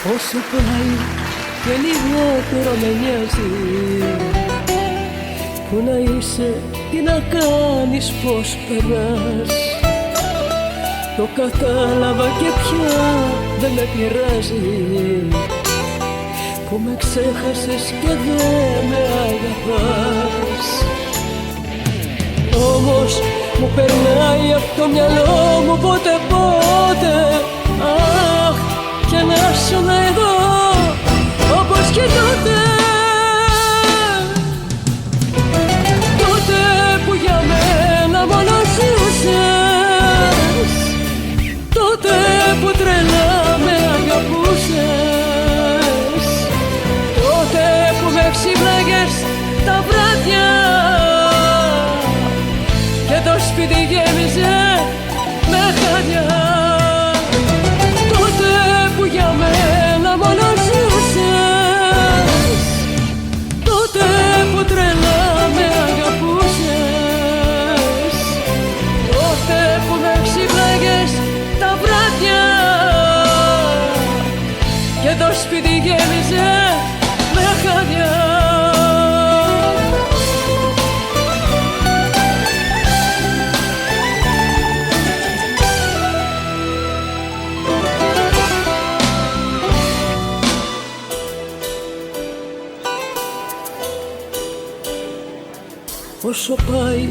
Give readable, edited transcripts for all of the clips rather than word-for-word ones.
Όσο πάει και λιγότερο με νοιάζει. Πού να είσαι, τι να κάνεις, πώς περνάς. Το κατάλαβα και πια δεν με πειράζει. Που με ξέχασες και δεν με αγαπάς. Όμως μου περνάει από το μυαλό μου πότε πότε. Αχ, και να σου να εδώ όπως και τότε. Τότε που για μένα μόνο ζούσες. Τότε που τρελά με αγαπούσες. Τότε που με ξύπναγες τα βράδια και το σπίτι γέμιζε με χάδια. Τότε που για μένα μόνο ζούσες. Τότε που τρελά με αγαπούσες. Τότε που με ξύπναγες τα βράδια και το σπίτι γέμιζε με χάδια. Όσο πάει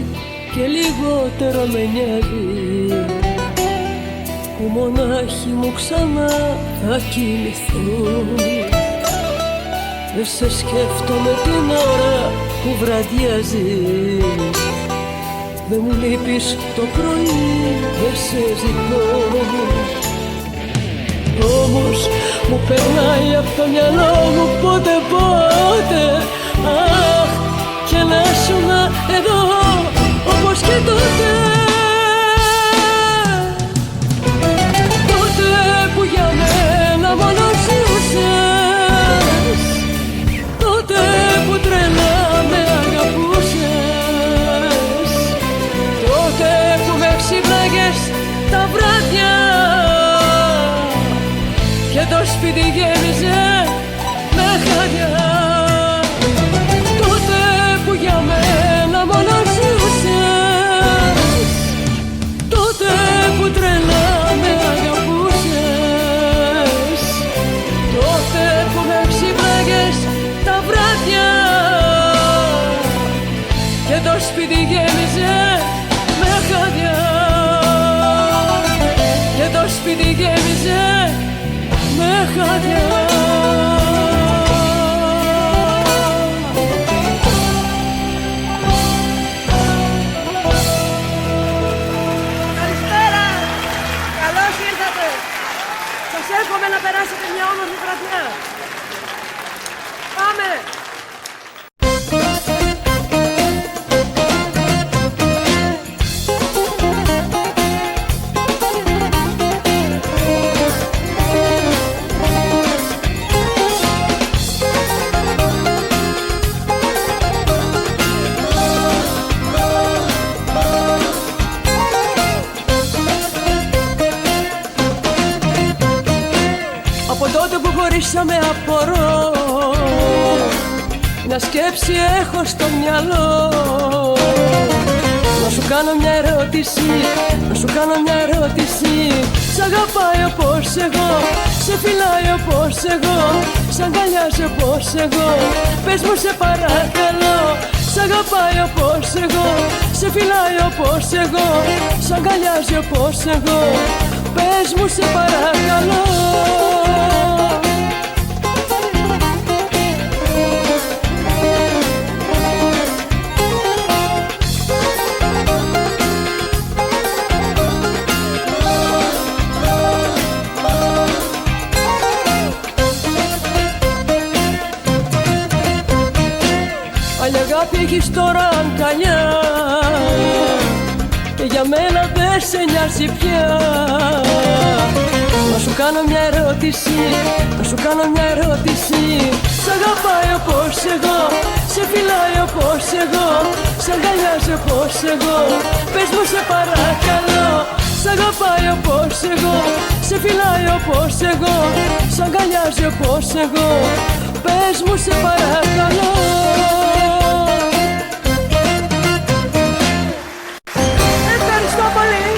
και λιγότερο με νοιάζει. Που μονάχοι μου ξανά θα κοιμηθούν. Δεν σε σκέφτομαι την ώρα που βραδιάζει. Δεν μου λείπεις το πρωί, δεν σε ζητώ. Όμως μου περνάει από το μυαλό μου πότε πότε. Αχ, και να σουν εδώ όπως και τότε. Τότε που για μένα μόνο ζούσες. Τότε που τρελά με αγαπούσες. Τότε που με ξύπναγες τα βράδια και το σπίτι γέμιζε με χάδια. Τότε που για μένα μόνο ζούσες. Τότε που τρελά με αγαπούσες. Τότε που με ξύπναγες τα βράδια και το σπίτι γέμιζε με χάδια. Και το σπίτι γέμιζε με χάδια. Εύχομαι να περάσετε μια όμορφη βραδιά. Πάμε! Με απορώ, μια σκέψη έχω στο μυαλό. Να σου κάνω μια ερώτηση, να σου κάνω μια ερώτηση. Σ' αγαπάει όπως εγώ, σε φυλάει όπως εγώ, σ' αγκαλιάζει όπως εγώ. Πες μου σε παρακαλώ. Σ' αγαπάει όπως εγώ, σε φυλάει όπως εγώ, σ' αγκαλιάζει όπως εγώ. Πες μου σε παρακαλώ. Αγάπη έχεις τώρα αγκαλιά και για μένα δεν σε νοιάζει πια. Να σου κάνω μια ερώτηση, να σου κάνω μια ερώτηση. Σ' αγαπάει όπως εγώ, σε φυλάει όπως εγώ, σ' αγκαλιάζει όπως εγώ. Πες μου σε παρακαλώ. Σ' αγαπάει όπως εγώ, σε φυλάει όπως εγώ, σ' αγκαλιάζει όπως εγώ. Πες μου σε παρακαλώ. Ευχαριστώ πολύ.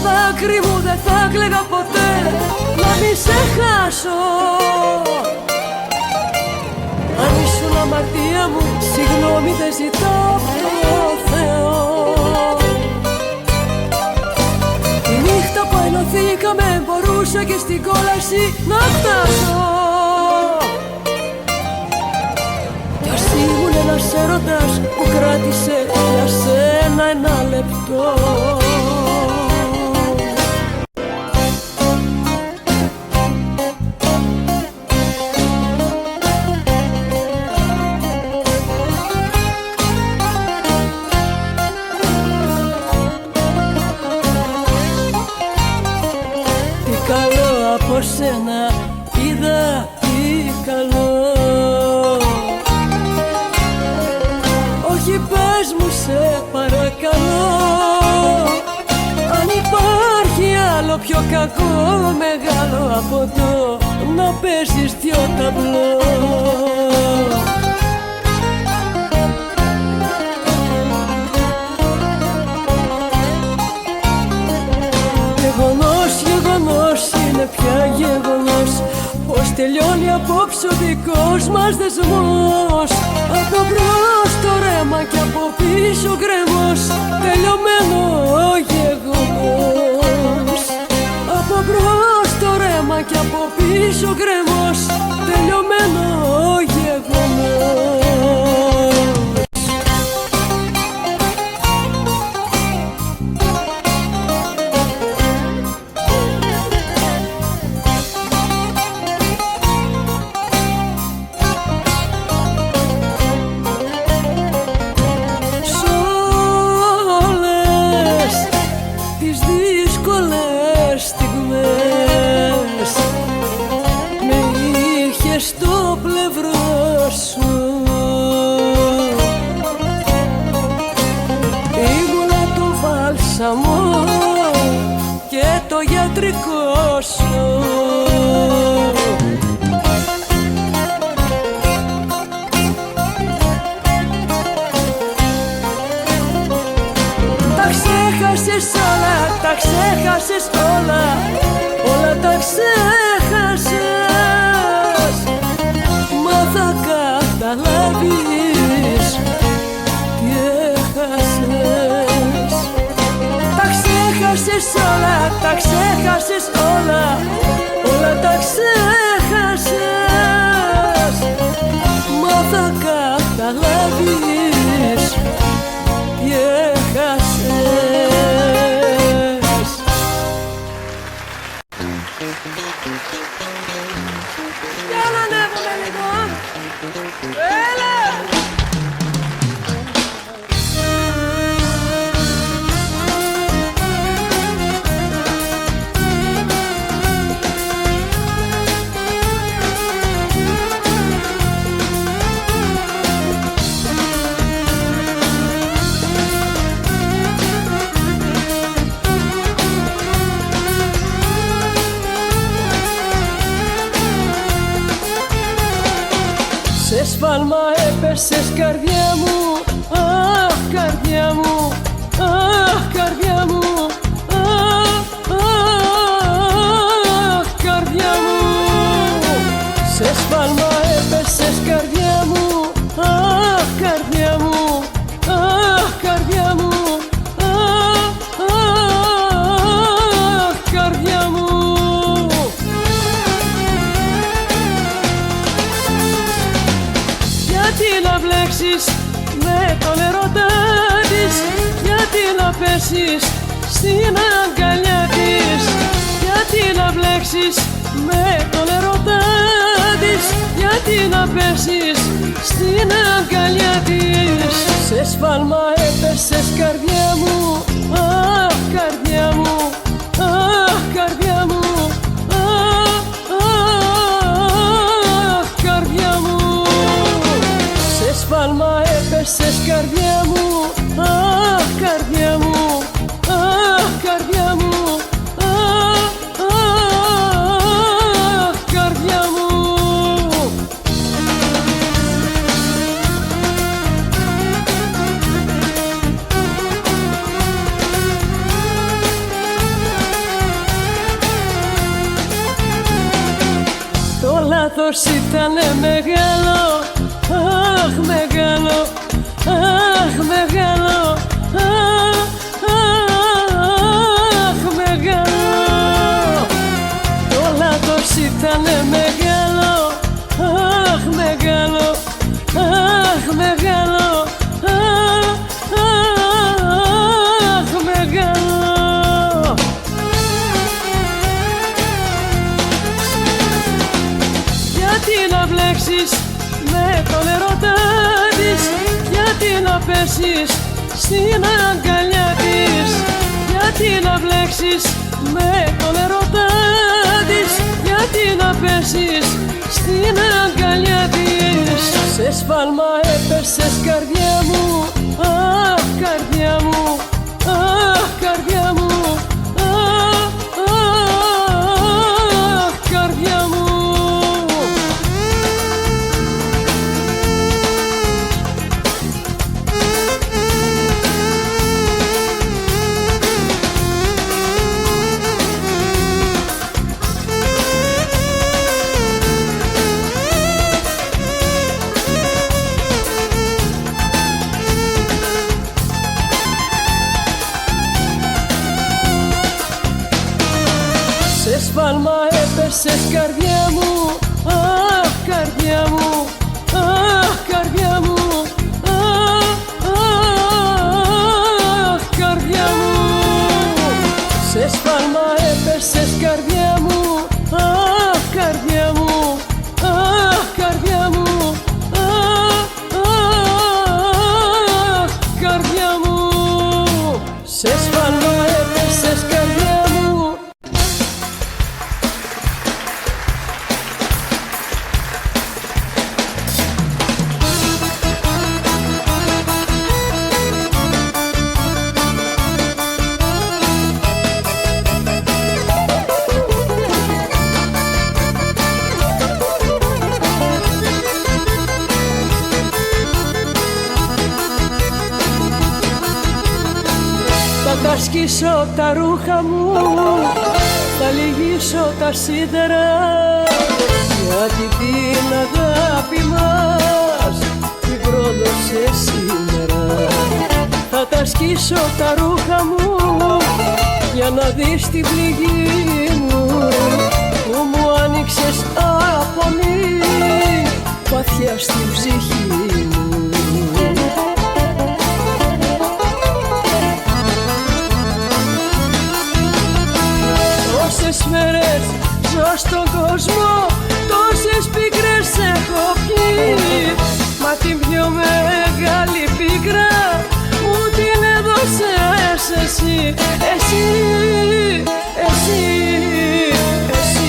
Δάκρυ μου δεν θα κλαίγα ποτέ, να μη σε χάσω. Αν ήσουν αμαρτία μου, συγγνώμη δεν ζητάω από το Θεό. Τη νύχτα που ενωθήκαμε μπορούσα και στην κόλαση να φτάσω. Κι ας ήμουν ένας έρωτας που κράτησε για σένα ένα λεπτό. Σένα είδα τι καλό. Όχι, πες μου σε παρακαλώ, αν υπάρχει άλλο πιο κακό μεγάλο από το να παίζεις δυο ταμπλό. Γεγονός είναι πια γεγονός, πως τελειώνει απόψε ο δικός μας δεσμός. Από μπρος το ρέμα και από πίσω γκρεμός, τελειωμένο γεγονός. Από μπρος το ρέμα και από πίσω γκρεμός, τελειωμένο γεγονός. Στο πλευρό σου ήμουνα το βάλσαμο και το γιατρικό σου. Τα ξέχασες όλα, τα ξέχασες όλα, όλα τα ξέχασες. Θα καταλάβεις τι έχασες. Τα ξέχασες όλα, τα ξέχασες όλα, όλα τα ξέχασες. Μα θα καταλάβεις τι έχασες. Για να ανέβουμε λίγο. Έλα! Σε σφάλμα έπεσες καρδιά μου, αχ καρδιά μου, μπλέξεις με τον ερωτά της, γιατί να πέσεις στην αγκαλιά της, γιατί να μπλέξεις με τον ερωτά της, γιατί να πέσεις στην αγκαλιά της. Σε σφάλμα έπεσες καρδιά μου, αχ καρδιά μου, αχ καρδιά μου, αχ καρδιά μου. Σε σφάλμα έπεσες καρδιά μου, αχ καρδιά μου, αχ καρδιά μου, αχ καρδιά μου. Το λάθος ήτανε μεγάλο, αχ μεγάλο, αχ μεγάλο, αχ μεγάλο. Το λάθος ήτανε μεγάλο, αχ μεγάλο, αχ μεγάλο, αχ μεγάλο. Γιατί να μπλέξεις με τον ερωτά της, γιατί να πέσεις στην αγκαλιά της, γιατί να μπλέξεις με τον ερωτά της, γιατί να πέσεις στην αγκαλιά της. Σε σφάλμα έπεσες καρδιά μου, αχ καρδιά μου, αχ καρδιά μου, αχ καρδιά μου. Σε σφάλμα έπεσες καρδιά μου, αχ καρδιά μου, αχ καρδιά μου, αχ καρδιά μου. Σε σφάλμα έπεσες καρδιά μου, αχ καρδιά μου, αχ καρδιά μου, αχ καρδιά μου. Σε σφάλμα έπεσες καρδιά μου. Θα σκίσω τα ρούχα μου, θα λυγίσω τα σίδερα, γιατί την αγάπη μας την πρόδωσε σήμερα. Θα τα σκίσω τα ρούχα μου για να δεις την πληγή μου, που μου άνοιξες απονή βαθιά στην ψυχή μου. Τόσες μέρες ζω στον κόσμο, τόσες πίκρες έχω πιει, μα την πιο μεγάλη πίκρα μου την έδωσες εσύ, εσύ, εσύ, εσύ.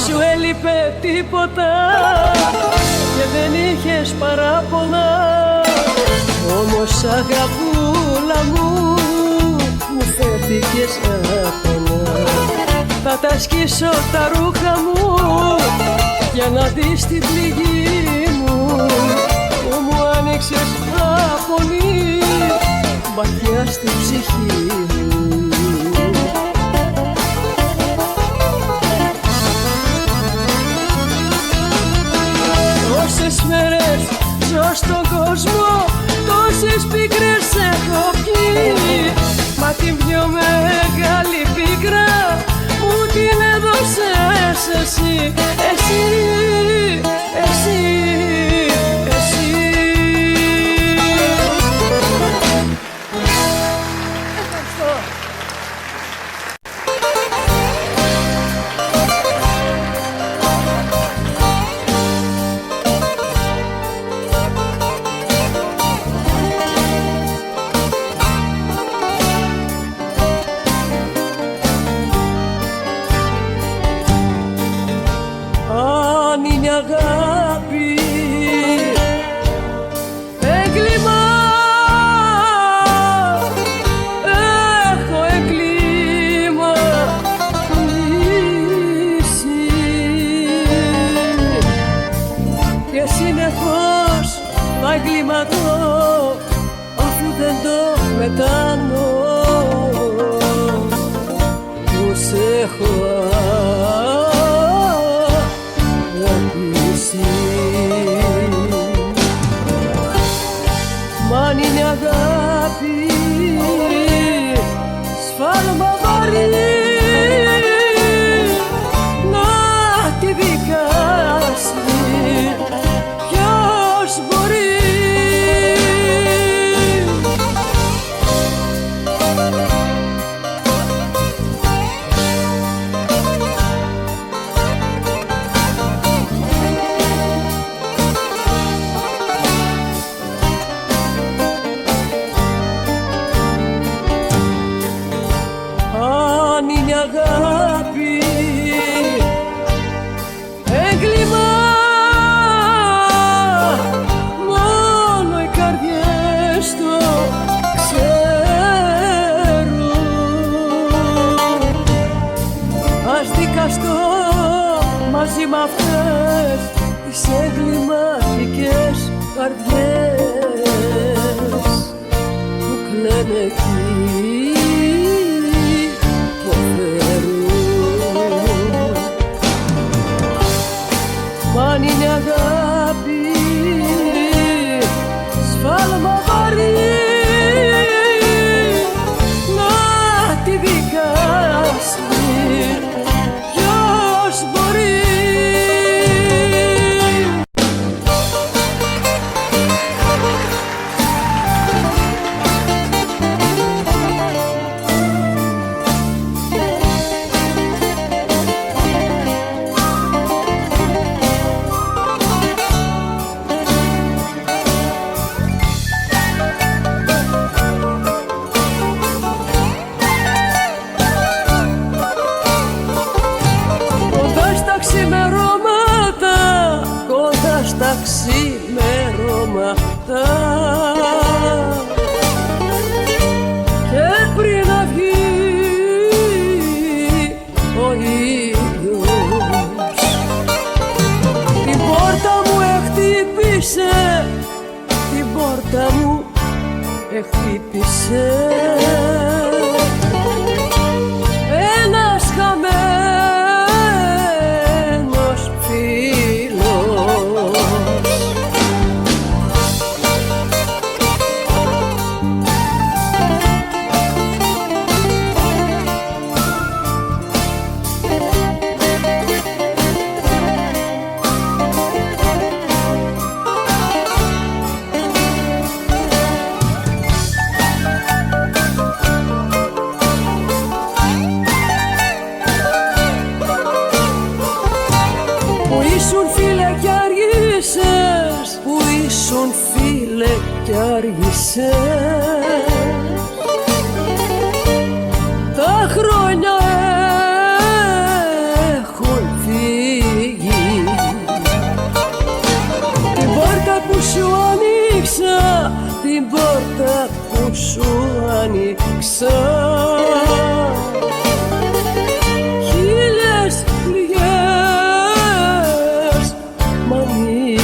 Σου έλειπε τίποτα και δεν είχες παράπονα, όμως αγαπούλα μου, μου φέρθηκες άπονα. Θα τα σκίσω τα ρούχα μου για να δεις την πληγή μου, που μου άνοιξες απονή βαθιά στην ψυχή μου. ζω στον κόσμο, τόσες πίκρες έχω πιει. Μα την πιο μεγάλη πίκρα μου την έδωσες εσύ. Εσύ, εσύ, εσύ. Ευχαριστώ. Αν είναι αγάπη έγκλημα, έχω έγκλημα λύση και συνεχώς θα εγκληματώ αφού δεν το μετάνω πως έχω μ' αν είναι αγάπη σφάλμα βαρύ να τη δικάσει ποιος μπορεί. Αν είναι αγάπη έγκλημα, μόνο οι καρδιές το ξέρουν. Ας δικαστώ μαζί μ' αυτές τις εγκληματικές καρδιές που κλαίνε εκεί. Μ' αν είναι αγάπη σφάλμα βαρύ να τη δικάσει ποιος μπορεί. Κοντά στα ξημερώματα και πριν να βγει ο ήλιος την πόρτα μου εχτύπησε, την πόρτα μου εχτύπησε ένας χαμένος φίλος. Που ήσουν φίλε κι άργησες, τα χρόνια έχουν φύγει. Την πόρτα που σου ανοίξα, την πόρτα που σου ανοίξα, χίλιες πληγές μ' ανοίγει.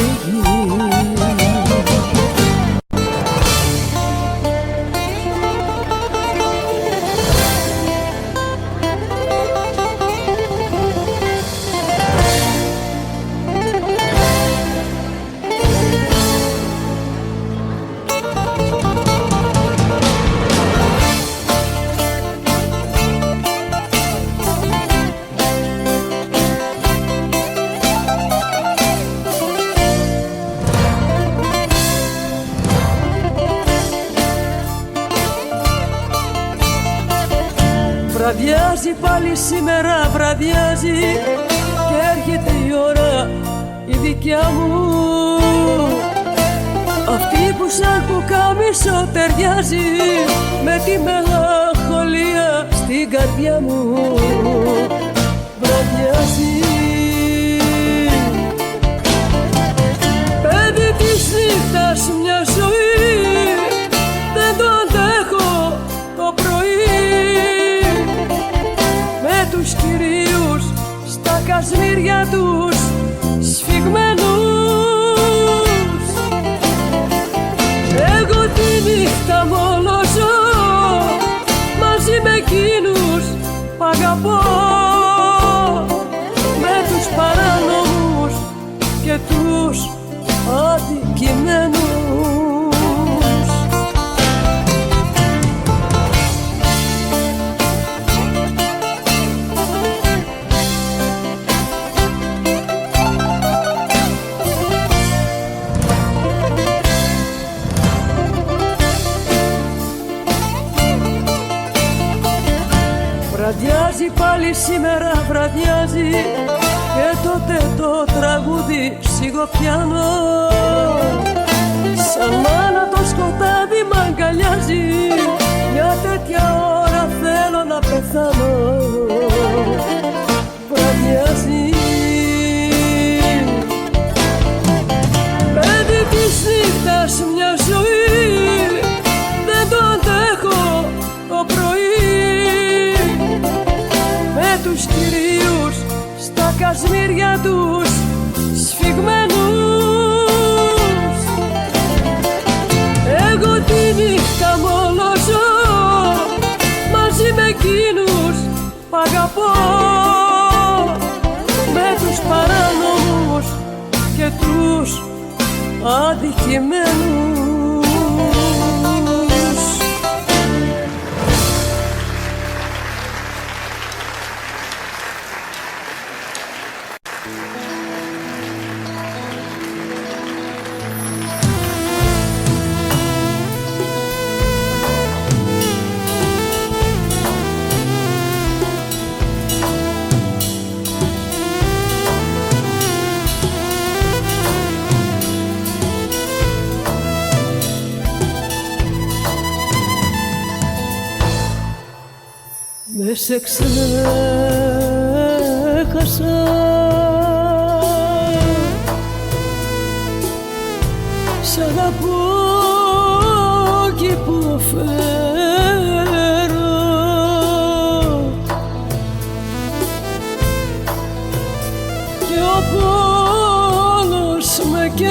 Βραδιάζει πάλι σήμερα, βραδιάζει και έρχεται η ώρα η δικιά μου, αυτή που σαν πουκάμισο ταιριάζει με τη μελαγχολία στην καρδιά μου. Βραδιάζει, παιδί της νύχτας μια ζωή, δεν το αντέχω το πρωί, με τους κυρίους στα κασμίρια τους σφιγμένους. Εγώ τη νύχτα μόνο ζω μαζί με εκείνους που αγαπώ, με τους παράνομους και τους αδικημένους. Βραδιάζει πάλι σήμερα, βραδιάζει και τότε το τραγούδι σιγοπιάνω, σαν μάνα το σκοτάδι μ' αγκαλιάζει, μια τέτοια ώρα θέλω να πεθάνω. Βραδιάζει, παιδί της νύχτας μια ζωή, δεν το αντέχω το πρωί, με τους κυρίους στα κασμίρια τους σφιγμένους. Εγώ τη νύχτα μόνο ζω μαζί με εκείνους που αγαπώ, με τους παράνομους και τους αδικημένους. Δεν σε ξέχασα, σ' αγαπώ κι υποφέρω, και ο πόνος με καίει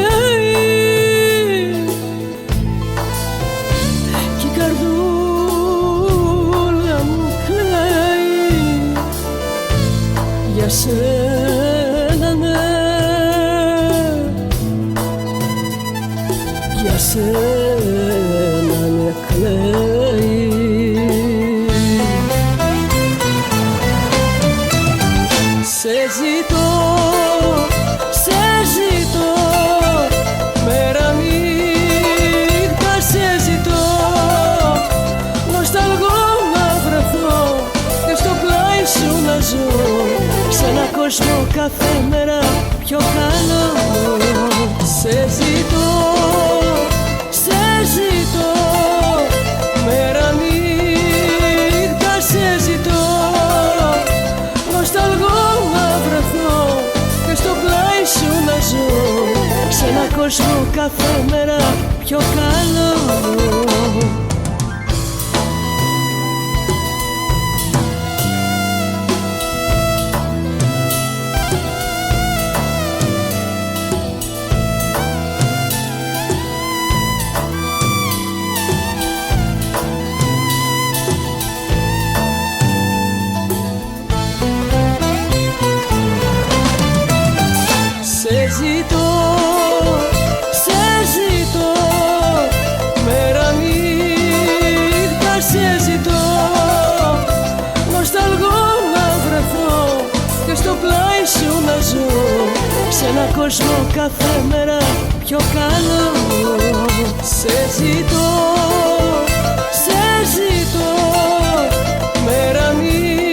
κι η καρδούλα για σένα, ναι, για σένα με κλαίει. Σε ζητώ, σε ζητώ, μέρα νύχτα σε ζητώ, νοσταλγώ να βρεθώ και στο πλάι σου να ζω, σε ένα κόσμο κάθε μέρα πιο καλό. Σε ζητώ, σε ζητώ, μέρα νύχτα σε ζητώ, νοσταλγώ να βρεθώ και στο πλάι σου να ζω, σε ένα κόσμο κάθε μέρα πιο καλό. Σε ζητώ, σε ζητώ, μέρα νύχτα σε ζητώ, νοσταλγώ να βρεθώ και στο πλάι σου να ζω, σε ένα κόσμο κάθε μέρα πιο καλό. Σε ζητώ, σε ζητώ, μέρα νύχτα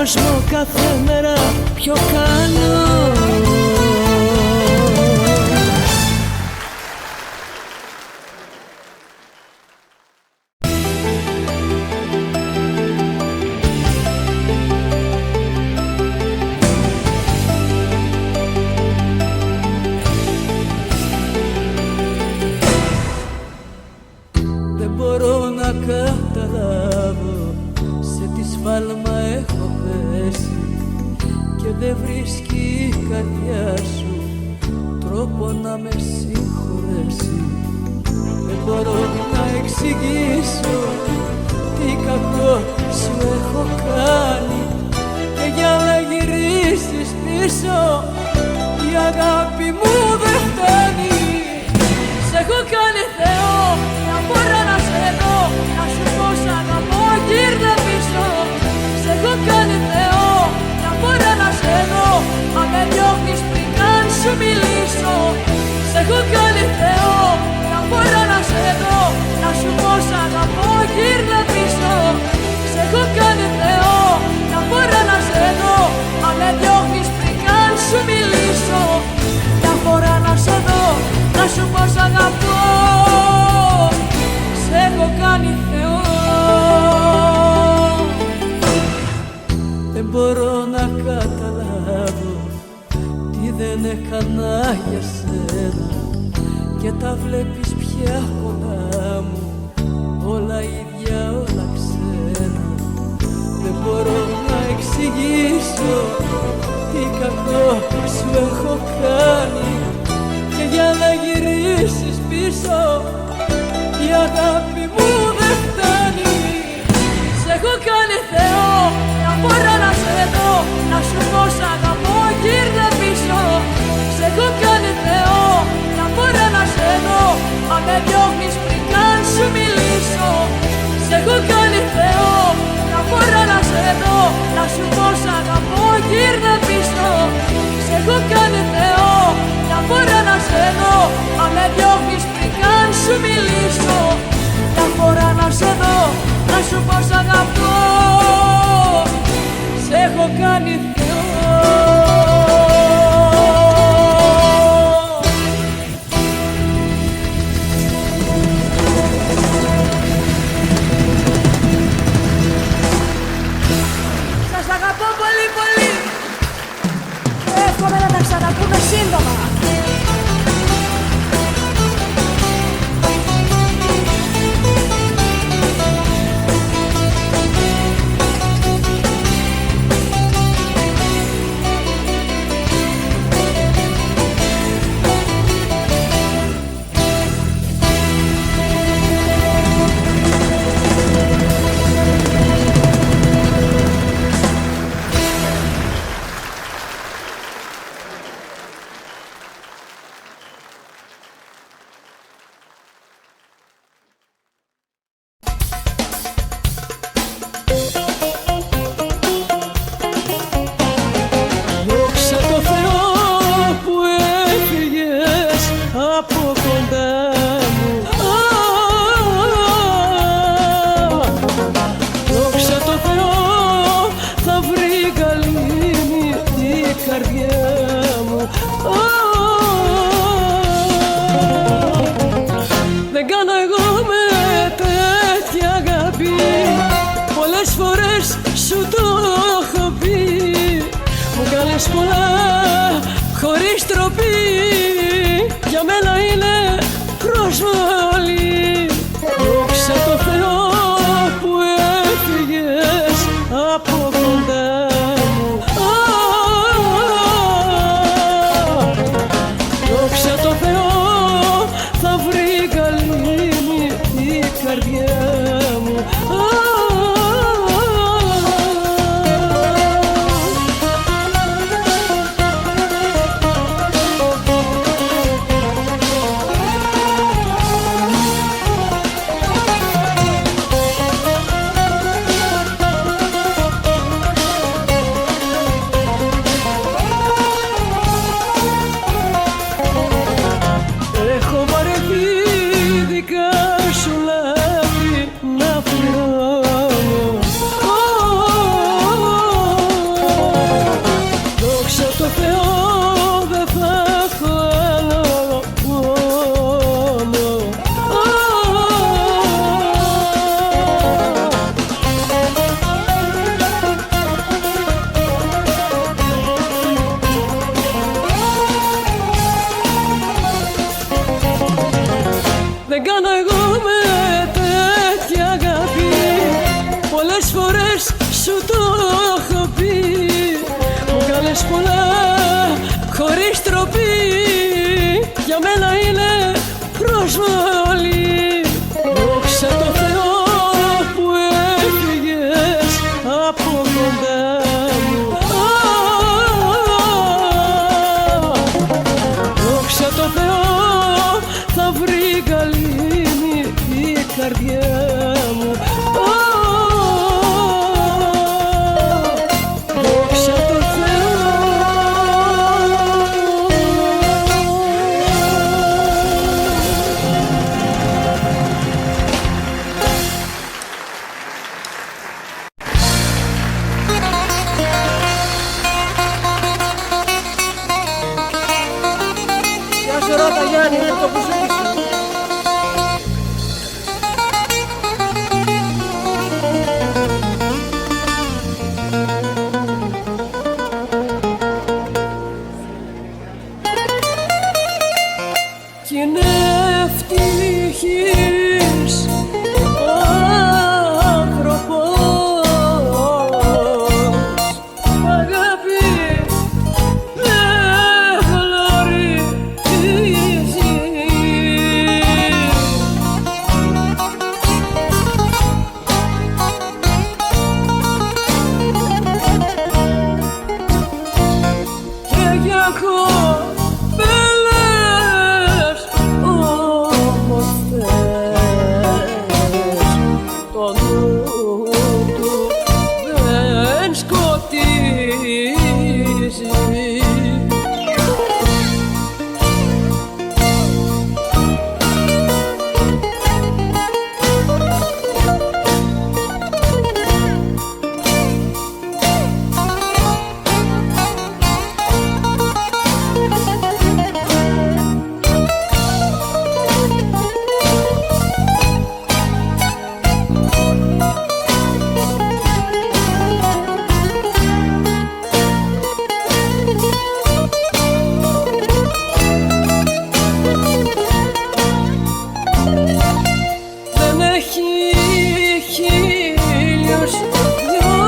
κόσμο κάθε μέρα πιο καλό. Δεν μπορώ να καταλάβω σε τι σφάλμα έχω πέσει και δεν βρίσκει η καρδιά σου τρόπο να με συγχωρέσει. Δεν μπορώ να εξηγήσω τι κακό σου έχω κάνει και για να γυρίσεις πίσω η αγάπη μου δεν φτάνει. Σ' έχω κάνει Θεό, μια φορά να σε δω, να σου πω σ' αγαπώ, γύρνα πίσω. Σ' έχω κάνει Θεό, μια φορά να σε δω, μα με διώχνεις πριν καν σου μιλήσω. Σ' έχω κάνει Θεό, μια φορά να σε δω, να σου πω σ' αγαπώ, γύρνα πίσω. Σ' έχω κάνει Θεό, μια φορά να σε δω, μα με διώχνεις πριν καν σου μιλήσω. Μια φορά να σε δω, να σου πω σ' αγαπώ, σ' έχω κάνει Θεό. Δεν μπορώ να καταλάβω τι δεν έκανα για σένα και τα βλέπεις πια κοντά μου, όλα ίδια, όλα ξένα. Δεν μπορώ να εξηγήσω τι κακό σου έχω κάνει και για να γυρίσεις πίσω η αγάπη μου δεν φτάνει. Σ' έχω κάνει Θεό, μια φορά να σε δω, να σου πω σ' αγαπώ, γύρνα πίσω. Σ' έχω κάνει Θεό, μια φορά να σε δω, μα με διώχνεις πριν καν σου μιλήσω. Σ' έχω κάνει Θεό, μια φορά να σε δω, να σου πω σ' αγαπώ, γύρνα πίσω. Σ' έχω κάνει Θεό, μια φορά να σε δω, μα με διώχνεις πριν καν σου μιλήσω. Μια φορά να σε δω, να σου πω σ' αγαπώ, σ' έχω κάνει Θεό. Σας αγαπώ πολύ πολύ. Εύχομαι να τα ξαναπούμε σύντομα. Δόξα τω Θεώ που έφυγες από κοντά μου. Δόξα τω Θεώ θα βρει γαλήνη η καρδιά μου. Δεν κάνω εγώ με τέτοια αγάπη, πολλές φορές σου το έχω πει. Μου κάνεις πολλά χωρίς τροπή, για μένα είναι προσβολή. Δόξα τω Θεώ που έφυγες από κοντά μου. Δόξα τω Θεώ θα βρει γαλήνη η καρδιά μου. από κοντά μου. Δόξα τω Θεώ, θα βρει γαλήνη η καρδιά μου. Δόξα τω Θεώ. Γεια σου Ρώτα Γιάννη, είναι το μπουζούκι σου. Κι είναι ευτυχής ο άνθρωπος, αγάπη δεν γνωρίζει. Και για κοπέλες όμορφες το νου του δεν σκοτίζει. Δεν έχει χίλιους δυο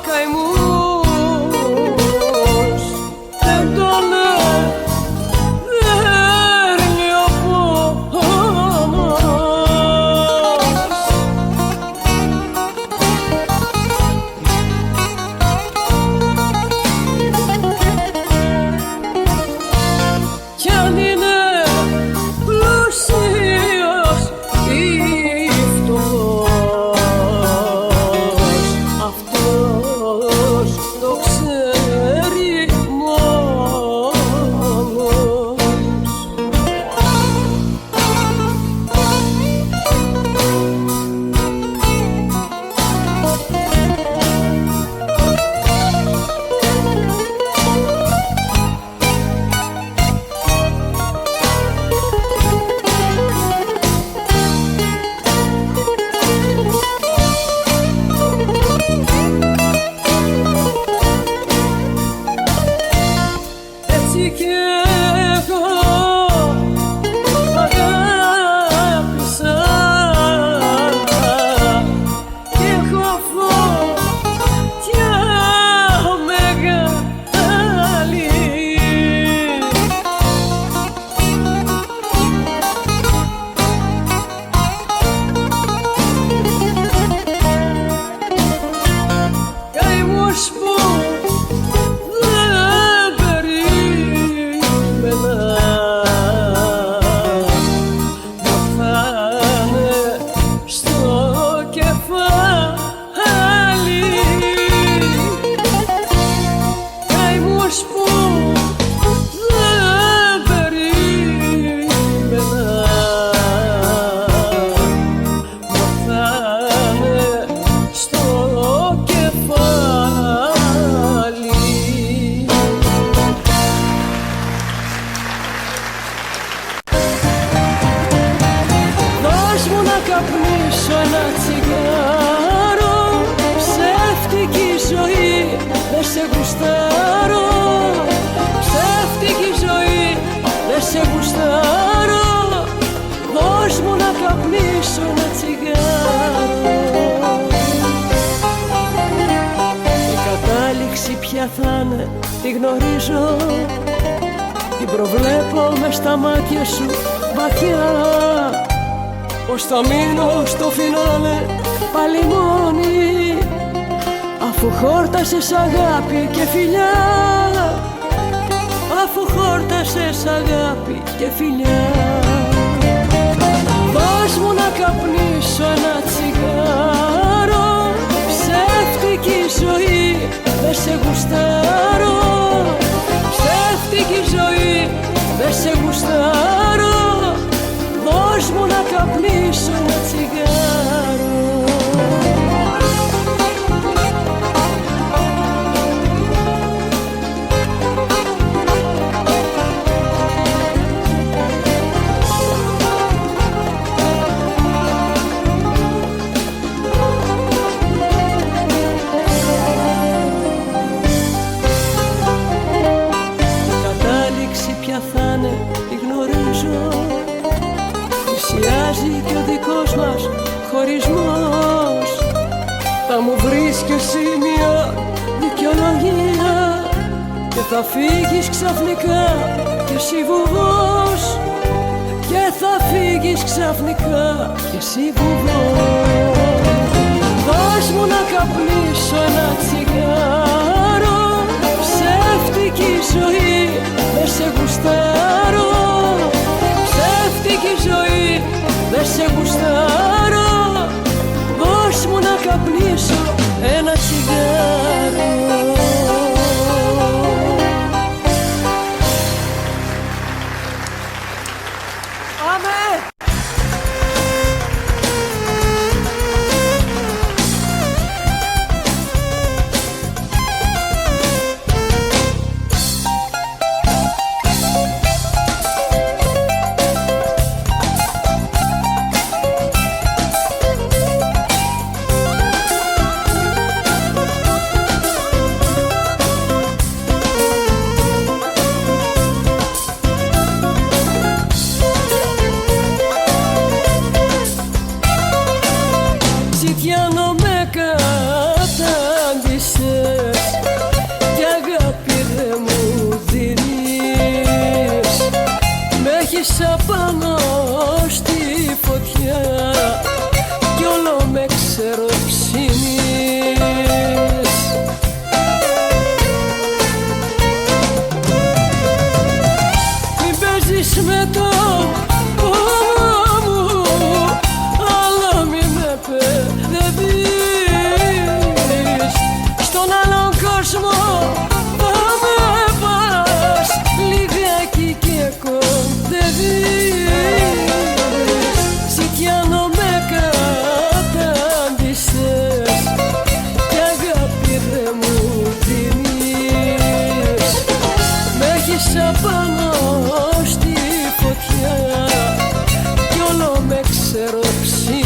καημούς, δεν τον δέρνει ο πόνος. Κι αν είναι πλούσιος ή φτωχός, αυτός το ξέρει μόνος. Έτσι κι εγώ αγάπησα κι έχω φωτιά μεγάλη. Καημούς που δεν περίμενα να φάνε στο κεφάλι. Καημούς που δεν περίμενα να φάνε στο κεφάλι. Δώσ' μου να καπνίσω ένα τσιγάρο, ψεύτικη ζωή δεν σε γουστάρω, ψεύτικη ζωή δεν σε γουστάρω. Δώσ' μου να καπνίσω ένα τσιγάρο. Η κατάληξη ποια θα είναι, τη γνωρίζω, την προβλέπω μες στα μάτια σου βαθιά. Πως θα μείνω στο φινάλε πάλι μόνη, αφού χόρτασες αγάπη και φιλιά, αφού χόρτασες αγάπη και φιλιά. Δώσ' μου να καπνίσω ένα τσιγάρο, ψεύτικη ζωή δεν σε γουστάρω, ψεύτικη ζωή δεν σε γουστάρω. Δώσ' μου να καπνίσω ένα τσιγάρο. Και ο δικός μας χωρισμός θα μου βρεις κι εσύ μια δικαιολογία και θα φύγεις ξαφνικά κι εσύ βουβός, και θα φύγεις ξαφνικά κι εσύ βουβός. Δώσ' μου να καπνίσω ένα τσιγάρο, ψεύτικη ζωή δεν σε γουστάρω, ψεύτικη ζωή δεν σε γουστάρω. Δώσ' μου να καπνίσω ένα τσιγάρο. Πάμε! Ζητιάνο με κατάντησες κι αγάπη δε μου δίνεις. Μ' έχεις απάνω στη φωτιά κι όλο με ξεροψύνεις. Μην παίζεις με το στον άλλον κόσμο, θα με πας λιγάκι και κοντεύεις. Ζητιάνο με κατάντησες κι αγάπη δε μου δίνεις. Μ' έχεις απάνω στη φωτιά κι όλο με ξεροψύνεις.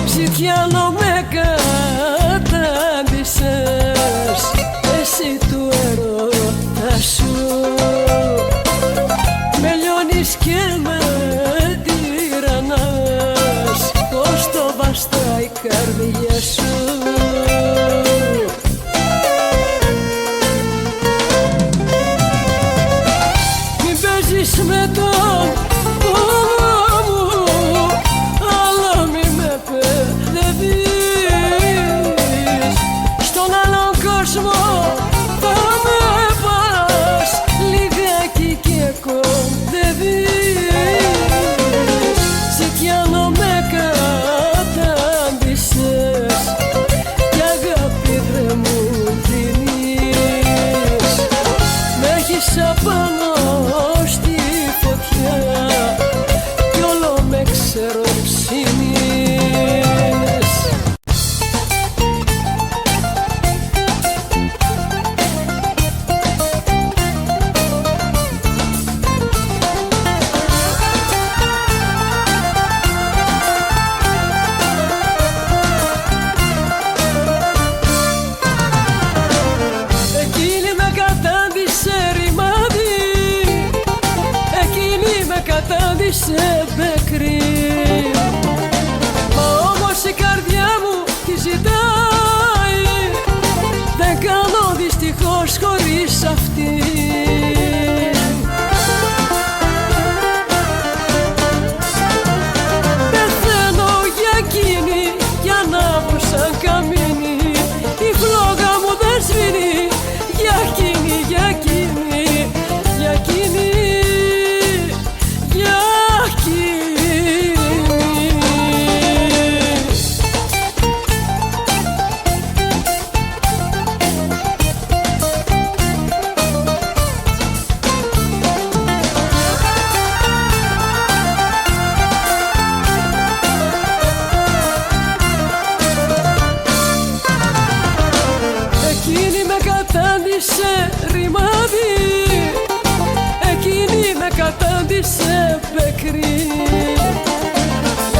Ζητιάνο με κατάντησες, εσύ του ερώτα σου. Με λιώνεις και με τυραννάς, πως το βαστάει η καρδιά σου. Μην παίζεις με τον πόνο μου, αλλά μη με παιδεύεις. Στον άλλον κόσμο θα με πας λιγάκι και κοντεύεις. Ζητιάνο με κατάντησες κι αγάπη δε μου δίνεις. Μ' έχεις απάνω στη φωτιά σε μπεκρή. Μα όμως η καρδιά μου τη ζητάει, δεν κάνω δυστυχώς χωρίς αυτή. Πεθαίνω για εκείνη, για να πω σαν καμίνη, η φλόγα μου δεν σβήνει, για εκείνη, για εκείνη, για εκείνη, για εκείνη. Εκείνη με κατάντησε ρημάδι, εκείνη με κατάντησε πεκρή,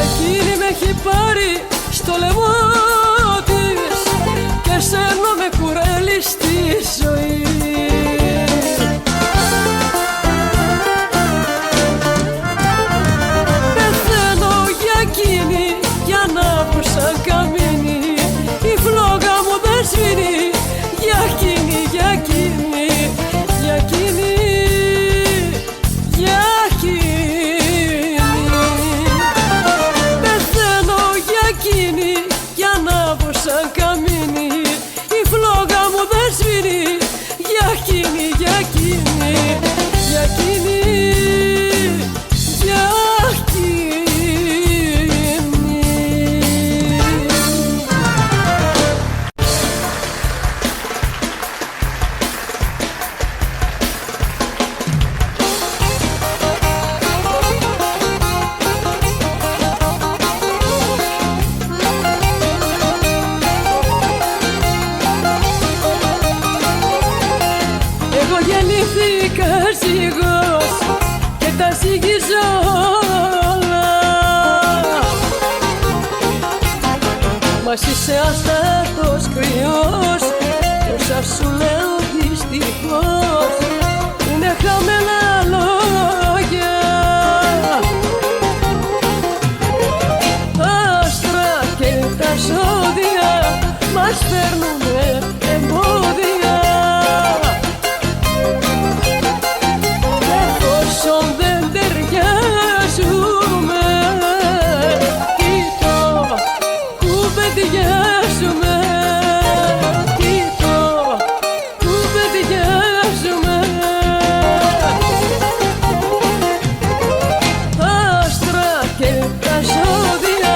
εκείνη με έχει πάρει στο λαιμό της και σέρνω με κουρέλι στη ζωή. Πεθαίνω για εκείνη, για να πω σαν καμίνη, η φλόγα μου δεν σβήνει, για εκείνη, για εκείνη, για εκείνη, για εκείνη. Πεθαίνω για εκείνη, για να πω σαν καμίνη, η φλόγα μου δεν σβήνει, για εκείνη, για εκείνη, για εκείνη, για εκείνη. Εγώ γεννήθηκα ζυγός και τα ζυγίζω όλα, μα εσύ είσαι άστατος κρυός κι όσα σου λέω δυστυχώς είναι χαμένα λόγια. Τα άστρα και τα ζώδια μας φέρνουνε εμπόδια, εφόσον δεν ταιριάζουμε, τι το κουβεντιάζουμε, τι το κουβεντιάζουμε. Τα άστρα και τα ζώδια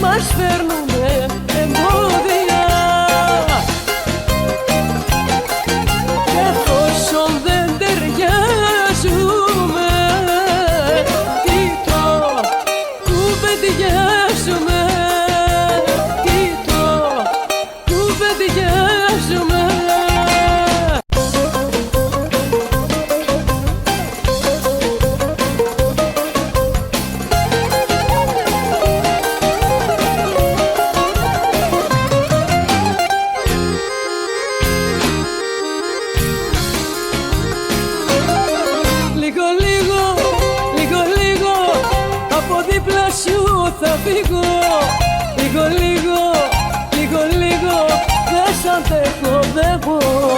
μας φέρνουνε εμπόδια, εφόσον δεν ταιριάζουμε, τι το κουβεντιάζουμε, τι το κουβεντιάζουμε. Λίγο λίγο, λίγο λίγο, από δίπλα σου θα φύγω. Λίγο λίγο, λίγο λίγο, δεν σ' αντέχω, δεν μπορώ.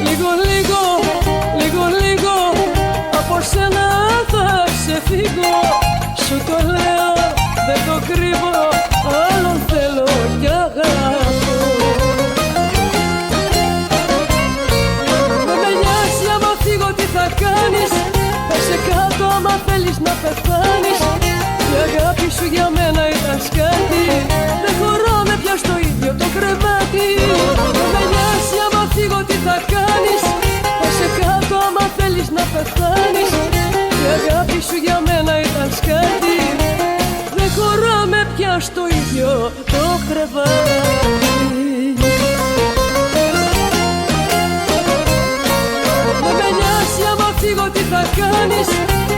Λίγο λίγο, λίγο λίγο, από σένα θα ξεφύγω. Σου το λέω, δεν το κρύβω, άλλον θέλω κι αγαπώ. Δεν με νοιάζει άμα φύγω τι θα κάνεις, πέσε κάτω άμα θέλεις να πεθάνεις. Η αγάπη σου για μένα ήταν σκάτι, δεν χωράμε πια στο ίδιο το κρεβάτι. Δεν με νοιάζει άμα φύγω τι θα κάνεις, πέσε κάτω άμα θέλεις να πεθάνεις. Η αγάπη σου για μένα ήταν σκάτι, δεν χωράμε πια στο ίδιο το κρεβάτι. Δεν με νοιάζει άμα φύγω τι θα κάνεις,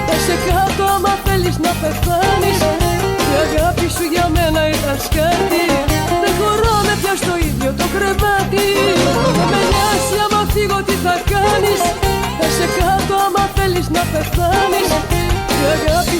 πέσε κάτω άμα θέλεις να πεθάνεις. Η αγάπη σου για μένα ήταν σκάτι, δεν χωράμε πια στο ίδιο το κρεβάτι. Δεν με νοιάζει άμα φύγω τι θα κάνεις, πέσε κάτω άμα θέλεις να πεθάνεις. Η αγάπη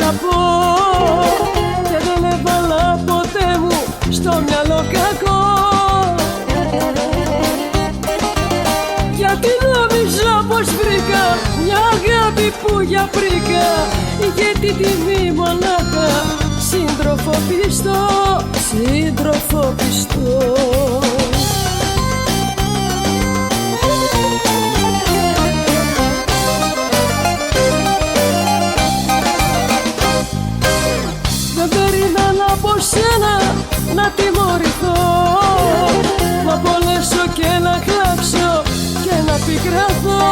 αγαπώ και δεν έβαλα ποτέ μου στο μυαλό κακό. Γιατί νόμιζα πως βρήκα μια αγάπη που για πρίκα είχε την τιμή μονάχα σύντροφο πιστό, σύντροφο πιστό. Δεν περίμενα από σένα να τιμωρηθώ, να πονέσω και να κλάψω και να πικραθώ,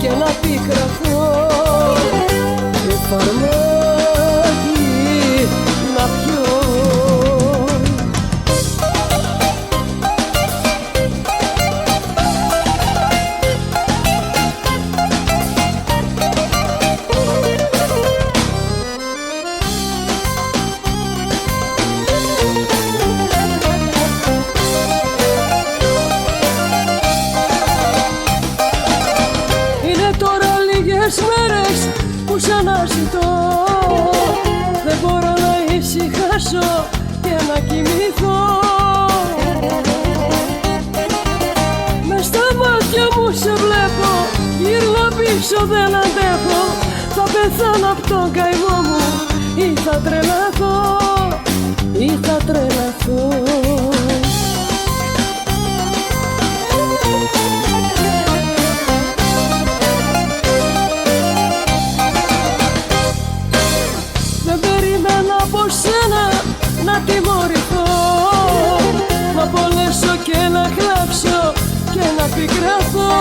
και να πικραθώ και φαρμάκι να πιω. Μέρες που σ' αναζητώ, δεν μπορώ να ησυχάσω και να κοιμηθώ. Μες στα μάτια μου σε βλέπω, γύρνα πίσω δεν αντέχω. Θα πεθάνω απ' τον καημό μου ή θα τρελαθώ, ή θα τρελαθώ. Να τιμωρηθώ, να πονέσω και να κλάψω και να πικραθώ,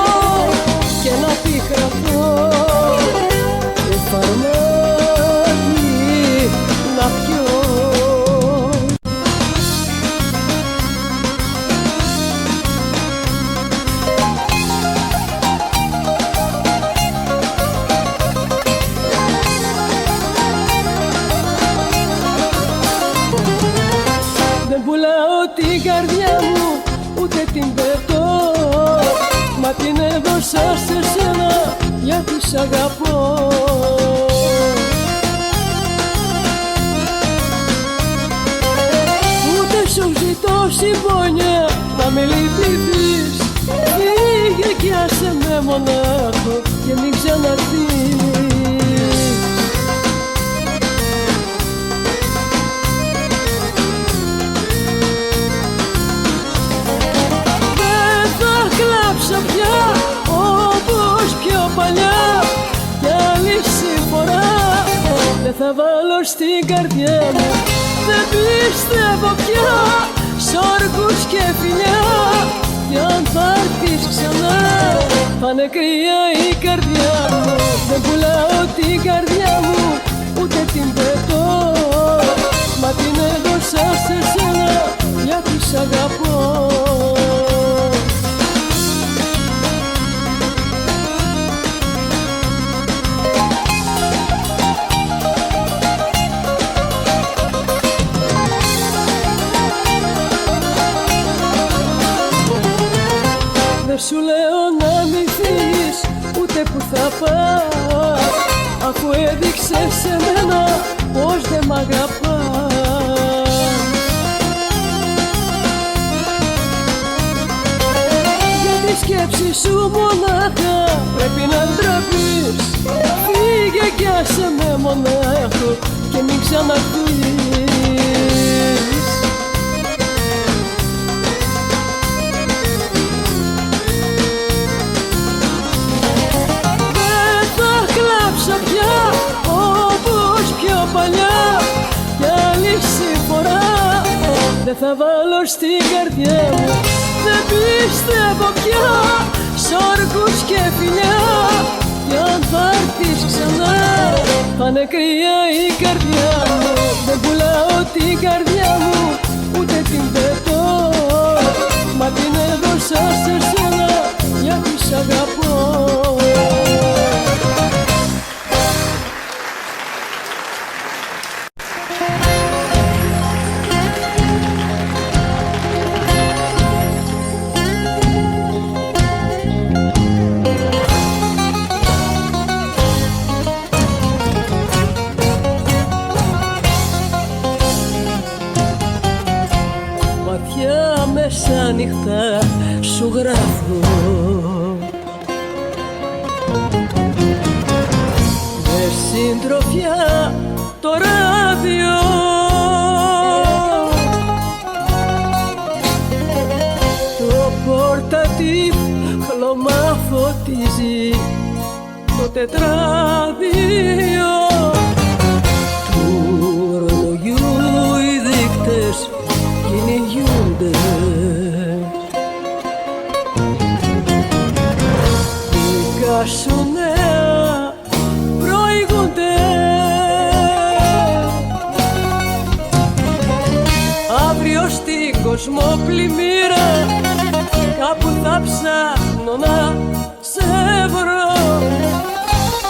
και να πικραθώ και φαρμάκι να πιω. Την καρδιά μου ούτε την πετώ, μα την έδωσα σε σένα γιατί σ' αγαπώ. Ούτε σου ζητώ συμπόνια να με λυπηθείς, φύγε κι άσε με μονάχο και μην ξαναρθείς. Πια όπως πιο παλιά, κι άλλη συμφορά δεν θα βάλω στην καρδιά μου. Δεν πιστεύω πια σ' όρκους και φιλιά, κι αν θα έρθεις ξανά θα είναι κρύα η καρδιά μου. Δεν πουλάω την καρδιά μου ούτε την πετώ, μα την έδωσα σε σένα γιατί σ' αγαπώ. Σου λέω να μην φύγεις ούτε που θα πας, αφού έδειξες σε μένα πως δεν μ' αγαπάς. Για τη σκέψη σου μονάχα πρέπει να ντραπείς, φύγε κι άσε με μονάχο και μην ξαναρθείς. Πια όπως πιο παλιά, κι άλλη συμφορά δεν θα βάλω στην καρδιά μου. Δεν πιστεύω πια σ' όρκους και φιλιά, κι αν θα έρθεις ξανά θα είναι κρύα η καρδιά μου. Δεν πουλάω την καρδιά μου ούτε την πετώ, μα την έδωσα σε σένα γιατί σ' αγαπώ. συντροφιά το ράδιο. Το πορτατίφ χλωμά φωτίζει το τετράδιο του ορολογιού, οι δείκτες κυνηγούνται. Οι κασονέα προηγούνται. Αύριο στην κοσμοπλημμύρα κάπου θα ψάχνω να σε βρω.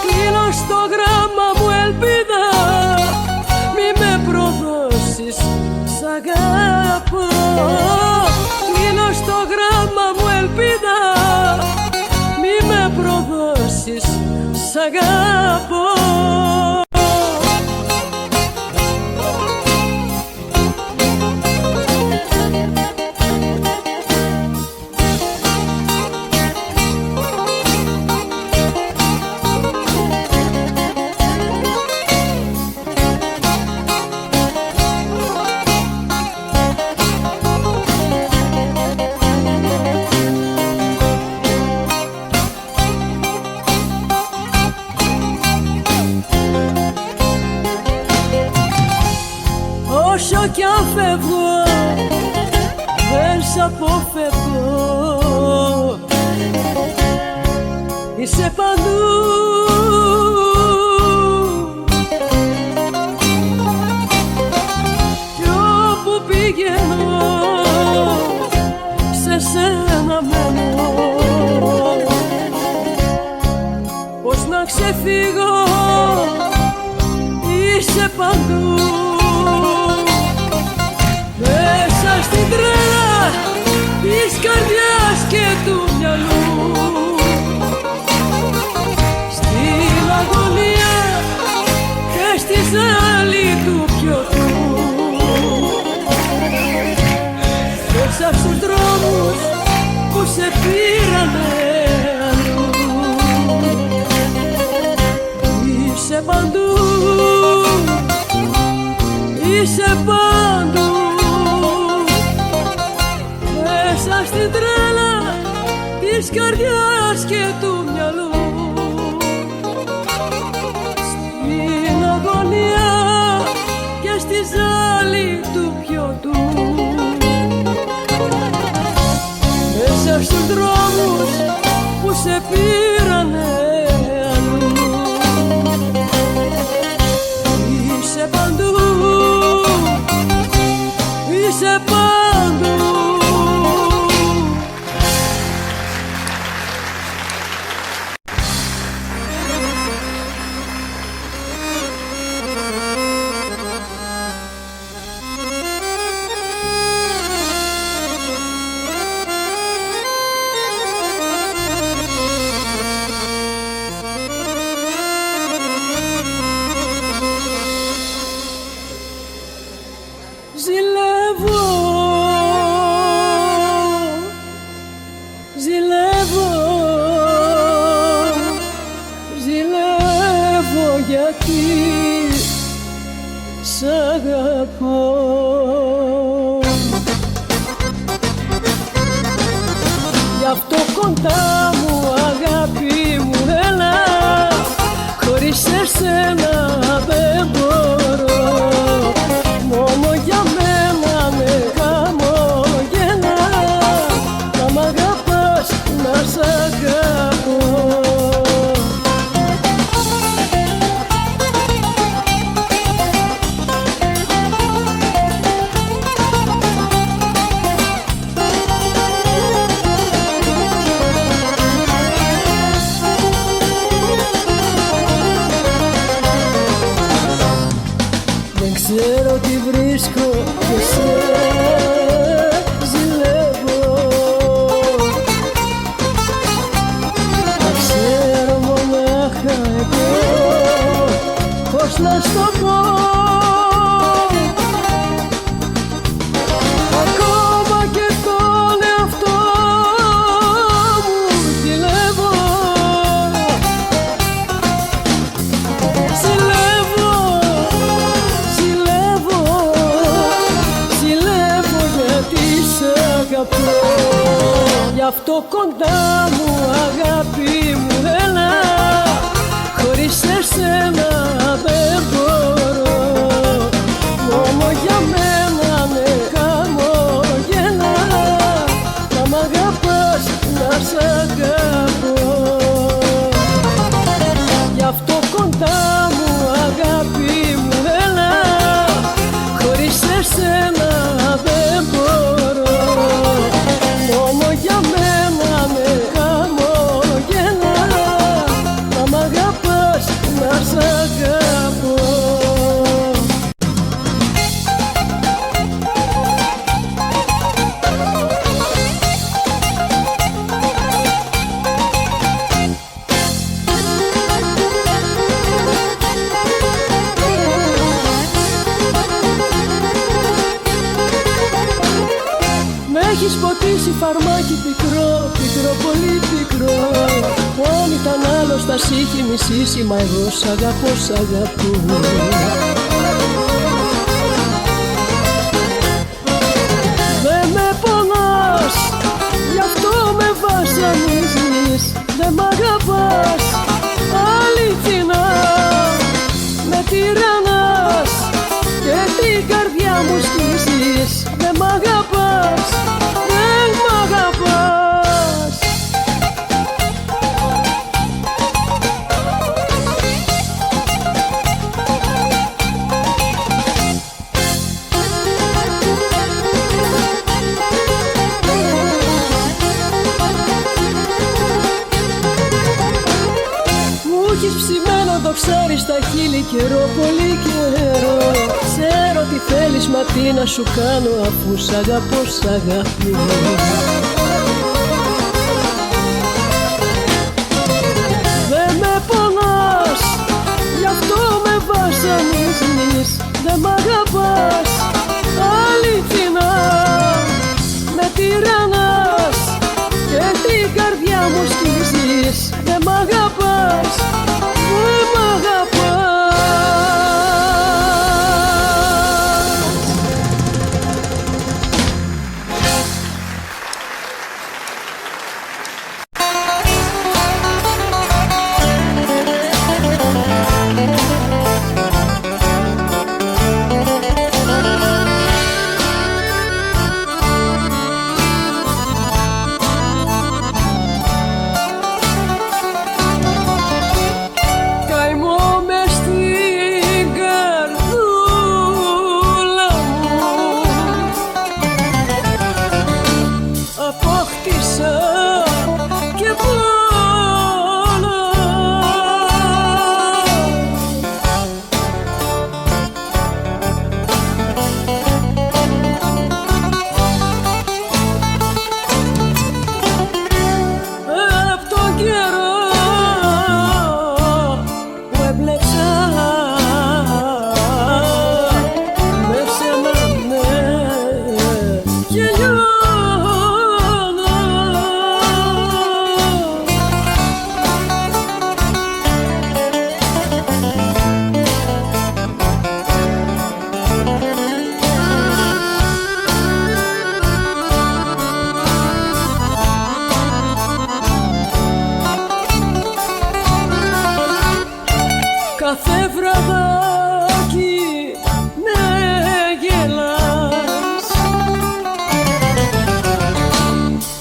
Κλείνω στο γράμμα μου ελπίδα, μη με προδώσεις, σ' αγαπώ. Κλείνω στο γράμμα μου ελπίδα, μη με προδώσεις, σ' αγαπώ. Όσο κι αν φεύγω, δεν σ' αποφεύγω. Είσαι παντού. Κι όπου πηγαίνω, σε σένα μένω. Πώς να ξεφύγω, είσαι παντού. Μέσα στην τρέλα της καρδιάς και του μυαλού, στην αγωνία και στη ζάλη του πιωτού. Μέσα στους δρόμους που σε πήρανε αλλού, είσαι παντού, είσαι παντού. Μέσα στην τρέλα της καρδιάς και του μυαλού, στην αγωνία και στη ζάλη του πιωτού. Μέσα στους δρόμους που σε πήρανε αλλού, είσαι παντού, είσαι παντού. Ζηλεύω, ζηλεύω, ζηλεύω γιατί σ' αγαπώ. Γι' αυτό κοντά μου αγάπη μου έλα, χωρίς εσένα δεν μπορώ. Μόνο για μένα με χαμογελά, να μ' αγαπάς, να σ' αγαπώ. Δεν ξέρω τι βρίσκω και σε ζηλεύω. Δεν ξέρω μονάχα εγώ πώς να στο πω. Ακόμα και τον εαυτό μου ζηλεύω. κοντά μου αγάπη μου έλα, χωρίς εσένα δεν μπορώ. Μόνο για μένα ναι χαμογελά, να μ' αγαπάς να σ' αγαπώ. Γι' αυτό κοντά μου αγάπη μου έλα, χωρίς εσένα δεν μπορώ. Μόνο για μένα με χαμογελά, να μ' αγαπάς να σ' αγαπώ. Έχεις ποτίσει φαρμάκι πικρό, πικρό, πολύ πικρό. Αν ήταν άλλος θα σ' είχε μισήσει, μα εγώ σ' αγαπώ, σ' αγαπώ. Δεν με πονάς, γι' αυτό με βασανίζεις. Δεν μ' αγαπάς, αληθινά με τυραννάς και την καρδιά μου σκίζεις. Δεν μ' αγαπάς, δεν μ' αγαπάς. Μου έχεις ψημένο το ψάρι στα χείλη καιρό, πολύ καιρό. Ξέρω τι θέλεις, μα τι να σου κάνω αφού σ' αγαπώ, σ' αγαπώ. Δεν με πονάς, γι' αυτό με βασανίζεις. Δεν μ' αγαπάς, αληθινά με τυραννάς και την καρδιά μου σκίζεις. Δεν μ' αγαπάς, δεν μ' αγαπάς. Κάθε βραδάκι με γελάς,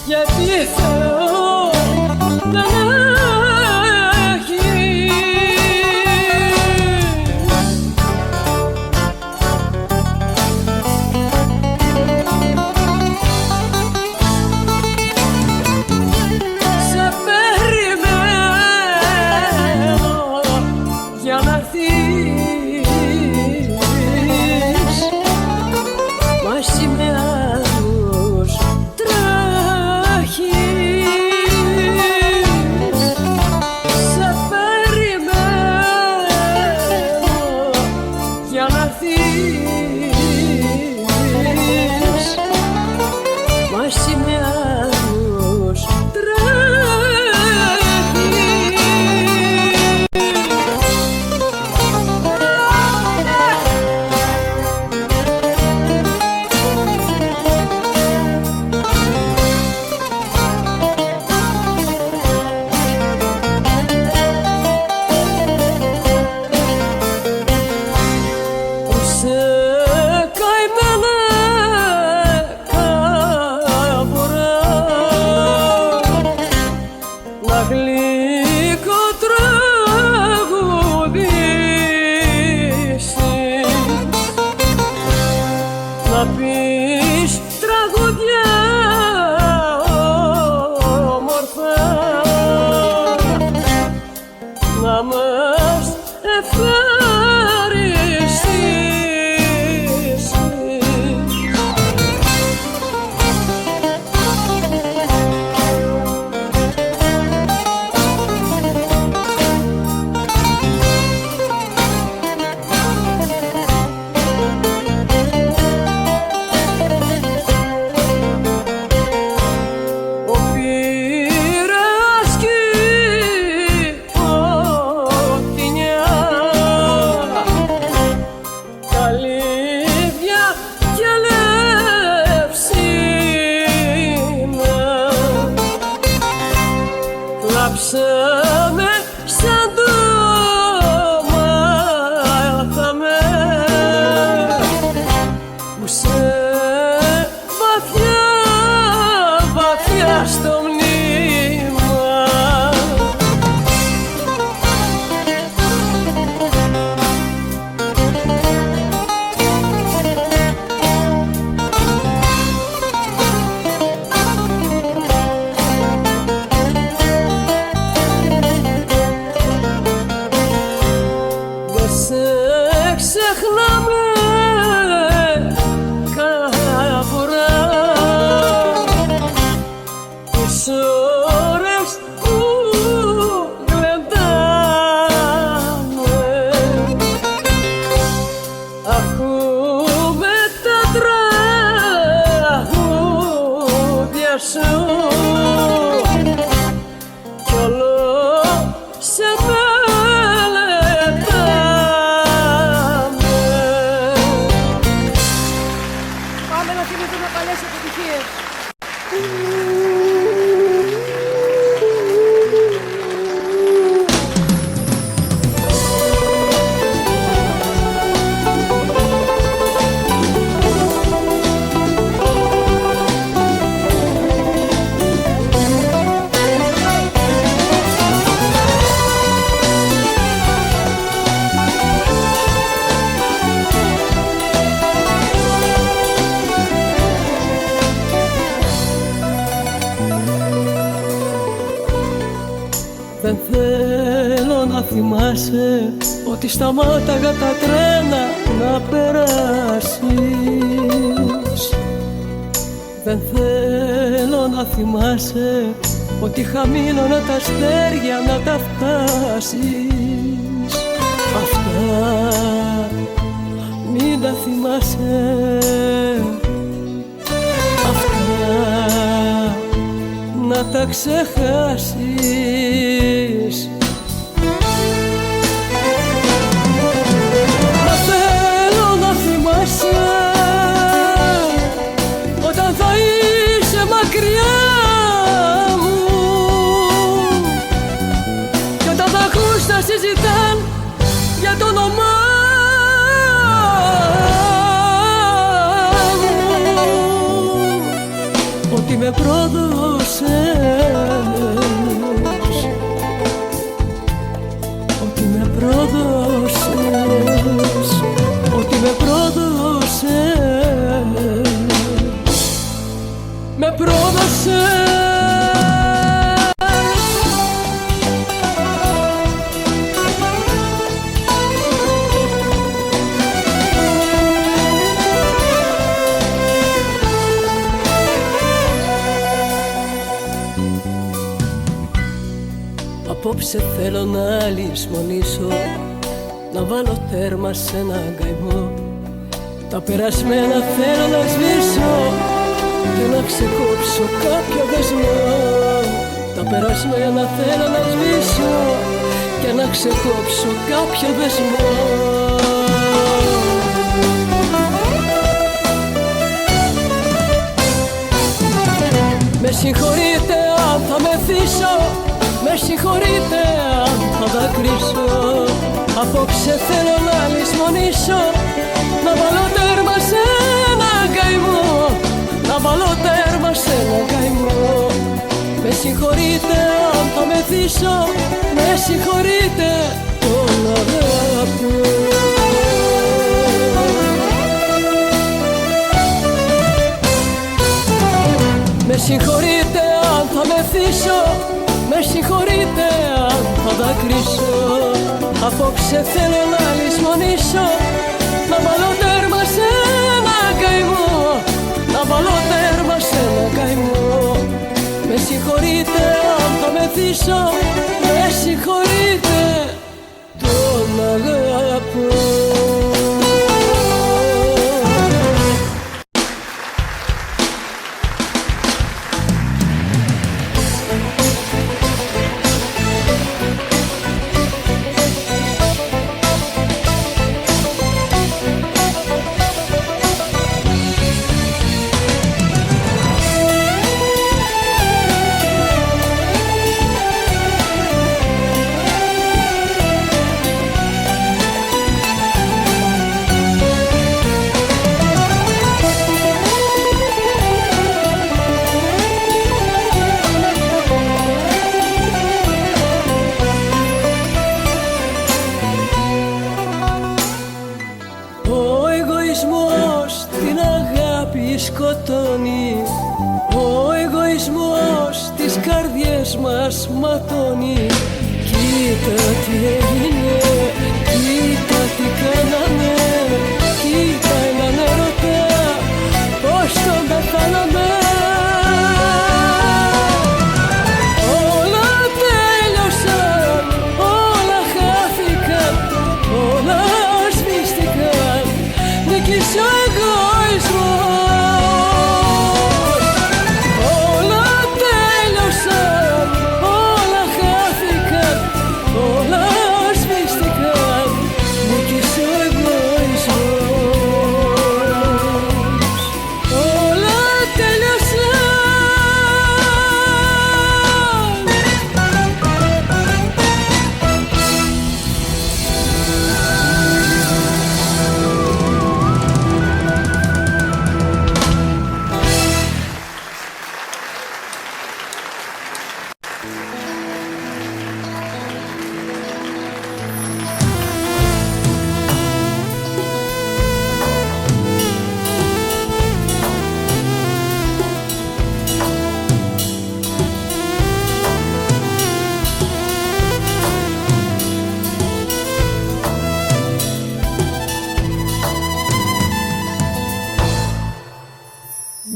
γιατί Θεό δεν έχεις. Σε περιμένω για να έρθεις. να μας ευχαριστήσεις. Κλάψαμε σαν το μάθαμε που σε βαθιά, βαθιά στο μνήμα. Ξεχνάμε κάθε φορά τις ώρες που γλεντάμε. Ακούμε τα τραγούδια σου κι όλο σε Καλές επιτυχίες. Δεν θέλω να θυμάσαι ότι σταμάταγα τα τρένα να περάσεις. Δεν θέλω να θυμάσαι ότι χαμήλωνα τα αστέρια να τα φτάσεις. Αυτά μην τα θυμάσαι. Αυτά να τα ξεχάσεις. Μα θέλω να θυμάσαι όταν θα είσαι μακριά μου κι όταν θα ακούς να συζητάν για το όνομά μου, ότι με πρόδωσες, ότι με πρόδωσες, ότι με πρόδωσες, με πρόδωσες. Απόψε θέλω να λησμονήσω, να βάλω τέρμα σε ένα καημό. Τα περασμένα θέλω να σβήσω και να ξεκόψω κάποιο δεσμό. Τα περασμένα θέλω να σβήσω και να ξεκόψω κάποιο δεσμό. Με συγχωρείτε αν θα μεθύσω, με συγχωρείτε αν θα δακρύσω. Απόψε θέλω να λησμονήσω, να βάλω τέρμα σε ένα καημό, να βάλω τέρμα σε ένα καημό. Με συγχωρείτε αν θα μεθύσω, με συγχωρείτε τον αγάπη. Με συγχωρείτε αν θα μεθύσω, με συγχωρείτε αν θα κρύσω. Απόψε θέλω να λησμονήσω, να βάλω τέρμα σε ένα καημό, να βάλω τέρμα σε ένα καημό. Με συγχωρείτε αν το μεθύσω, με συγχωρείτε, τον αγαπώ. Σκοτώνει, ο εγωισμός τις καρδιές μας ματώνει. Κοίτα τι έγινε, κοίτα τι κάναμε, κοίτα έναν ερωτά πως τον πεθάναμε. Όλα τέλειωσαν, όλα χάθηκαν, όλα σβήστηκαν, νίκησε ο εγωισμός.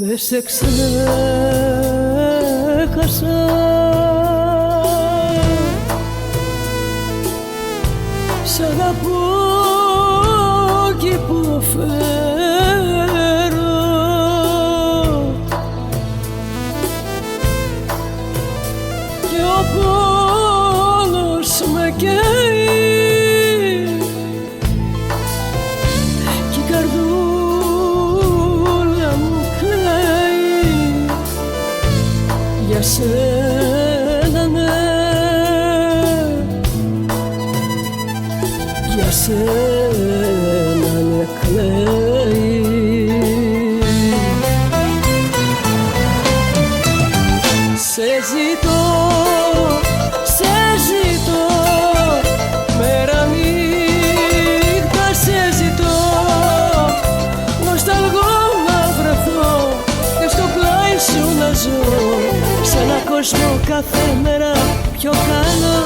Δεν σε ξέχασα, σ' αγαπώ κι υποφέρω. Και ο πόνος με καίει κι η καρδούλα μου κλαίει. Για σένα ναι, για σένα ναι κλαίει. Σε ζητώ, σε ζητώ, μέρα νύχτα σε ζητώ. Νοσταλγώ να βρεθώ και στο πλάι σου να ζω, σε ένα κόσμο κάθε μέρα πιο καλό.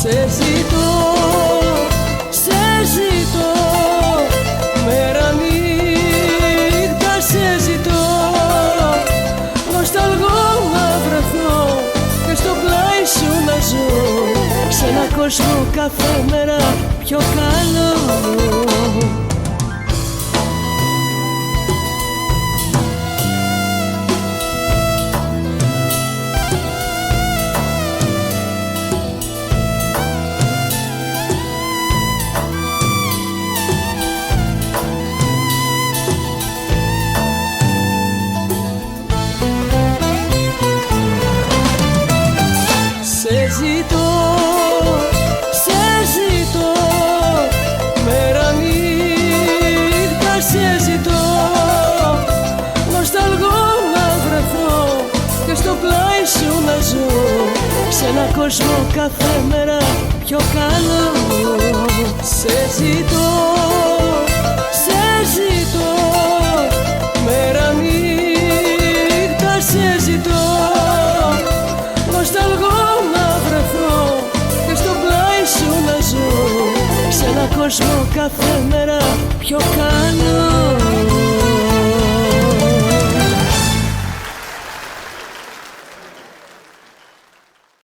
Σε ζητώ, σε ζητώ, μέρα νύχτα σε ζητώ. Νοσταλγώ να βρεθώ και στο πλάι σου να ζω, σε ένα κόσμο κάθε μέρα πιο καλό. Σε ζητώ, σε ζητώ, μέρα νύχτα σε ζητώ. Νοσταλγώ να βρεθώ και στο πλάι σου να ζω, σε ένα κόσμο κάθε μέρα πιο καλό. Σε ζητώ, σε ζητώ, μέρα νύχτα σε ζητώ. Νοσταλγώ να βρεθώ κόσμο κάθε μέρα πιο καλό.